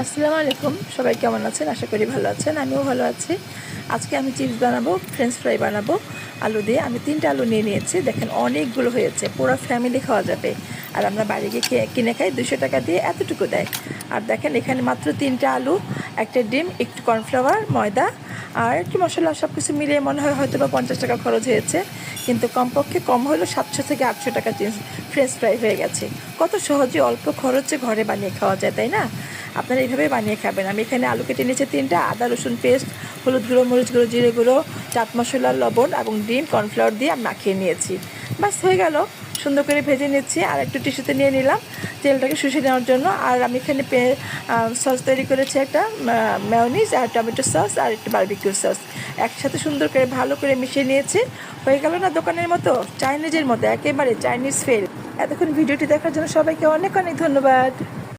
আসসালামু আলাইকুম, সবাই কেমন আছেন? আশা করি ভালো আছেন। আমিও ভালো আছি। আজকে আমি চিপস বানাবো, ফ্রেঞ্চ ফ্রাই বানাবো আলু দিয়ে। আমি 3টা আলু নিয়ে নিয়েছি। দেখেন অনেকগুলো হয়েছে, পুরো ফ্যামিলি খাওয়া যাবে। আর আমরা বাড়ি গিয়ে কিনে খাই, 200 টাকা দিয়ে এতটুকু দেয়। আর দেখেন এখানে মাত্র 3টা আলু, একটা ডিম, একটু কর্নফ্লাওয়ার, ময়দা আর একটু মশলা, সব কিছু মিলিয়ে মনে হয় হয়তো বা 50 টাকা খরচ হয়েছে। কিন্তু কমপক্ষে কম হলো 700 থেকে 800 টাকা ফ্রেঞ্চ ফ্রাই হয়ে গেছে। কত সহজে অল্প খরচে ঘরে বানিয়ে খাওয়া যায়, তাই না? আপনারা এইভাবে বানিয়ে খাবেন। আমি এখানে আলু কেটে নিয়েছি 3টা, আদা রসুন পেস্ট, হলুদ গুঁড়ো, মরিচ গুঁড়ো, জিরে গুঁড়ো, চাট মশলা, লবণ এবং ডিম, কর্নফ্লাওয়ার দিয়ে আমি মাখিয়ে নিয়েছি। বাস হয়ে গেল। সুন্দর করে ভেজে নিচ্ছি আর একটু টিস্যুতে নিয়ে নিলাম তেলটাকে শুষে নেওয়ার জন্য। আর আমি এখানে সস তৈরি করেছি, একটা মেয়োনিজ আর টমেটো সস আর একটু বারবিকিউ সস একসাথে সুন্দর করে ভালো করে মিশিয়ে নিয়েছি। হয়ে গেল না দোকানের মতো, চাইনিজের মতো, একেবারে চাইনিজ ফেল। এতক্ষণ ভিডিওটি দেখার জন্য সবাইকে অনেক অনেক ধন্যবাদ।